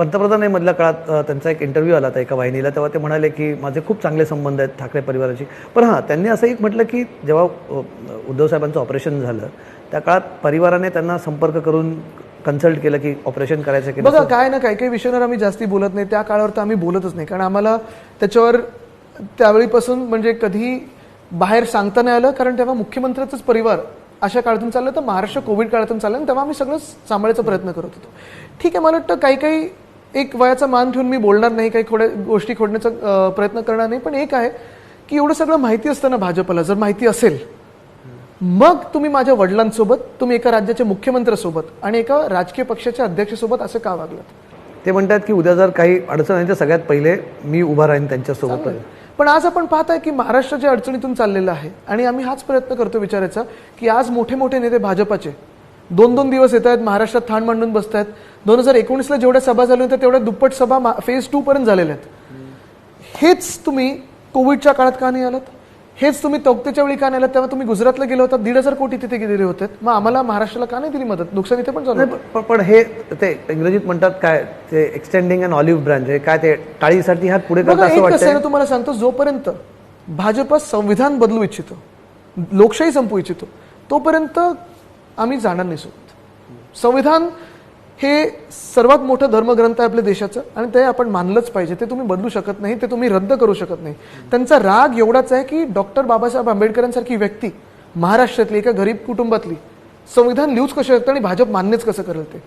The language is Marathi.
पंतप्रधान मधल्या काळात त्यांचा एक इंटरव्ह्यू आला होता एका वाहिनीला, तेव्हा ते म्हणाले की माझे खूप चांगले संबंध आहेत ठाकरे परिवाराशी. पण हां, त्यांनी असं एक म्हटलं की जेव्हा उद्धव साहेबांचं ऑपरेशन झालं त्या काळात परिवाराने त्यांना संपर्क करून कन्सल्ट केलं की ऑपरेशन करायचं की बघा काय ना, काही काही विषयांवर आम्ही जास्ती बोलत नाही. त्या काळावर तर आम्ही बोलतच नाही, कारण आम्हाला त्याच्यावर त्यावेळीपासून म्हणजे कधी बाहेर सांगता नाही आलं, कारण तेव्हा मुख्यमंत्र्याचाच परिवार अशा काळातून चाललं, तर महाराष्ट्र कोविड काळातून चाललं, तेव्हा आम्ही सगळं सांभाळायचा प्रयत्न करत होतो. ठीक आहे, मला वाटतं काही काही एक वयाचा मान ठेवून मी बोलणार नाही, काही गोष्टी खोडण्याचा प्रयत्न करणार नाही. पण एक आहे की एवढं सगळं माहिती असतं ना भाजपला, जर माहिती असेल मग तुम्ही माझ्या वडिलांसोबत, तुम्ही एका राज्याच्या मुख्यमंत्र्यासोबत आणि एका राजकीय पक्षाच्या अध्यक्षासोबत असं का वागलात? ते म्हणतात की उद्या जर काही अडचण आहे तर सगळ्यात पहिले मी उभा राहीन त्यांच्यासोबत. पण आज आपण पाहताय की महाराष्ट्र ज्या अडचणीतून चाललेलं आहे, आणि आम्ही हाच प्रयत्न करतो विचारायचा की आज मोठे मोठे नेते भाजपाचे 2-2 दिवस येत आहेत, महाराष्ट्रात ठाण मांडून बसत आहेत. 2019ला जेवढ्या सभा झाल्या होत्या तेवढ्या दुप्पट सभा फेज 2 पर्यंत झालेल्या आहेत. हेच तुम्ही कोविडच्या काळात का नाही आलात? हेच तुम्ही तौक्तेच्या वेळी का नाही आलात? तेव्हा तुम्ही गुजरातला गेला होता, 1,500 कोटी तिथे दिले होते. मग आम्हाला महाराष्ट्राला का नाही दिली मदत? नुकसान इथे पण झालं. पण हे ते इंग्रजीत म्हणतात काय, ते एक्सटेंडिंग अन ऑलिव्ह ब्रांच, हे काय ते टाळीसाठी हात पुढे करतात असं वाटतं. तुम्हाला सांगतो, जोपर्यंत भाजप संविधान बदलू इच्छितो, लोकशाही संपवू इच्छितो, तोपर्यंत आम्ही जाणार नाही सोबत. संविधान हे सर्वात मोठं धर्मग्रंथ आहे आपल्या देशाचं, आणि ते आपण मानलंच पाहिजे. ते तुम्ही बदलू शकत नाही, ते तुम्ही रद्द करू शकत नाही. त्यांचा राग एवढाच आहे की डॉक्टर बाबासाहेब आंबेडकरांसारखी व्यक्ती महाराष्ट्रातली एका गरीब कुटुंबातली संविधान लिहूच कसं शकतं आणि भाजप मान्यच कसं करेल ते.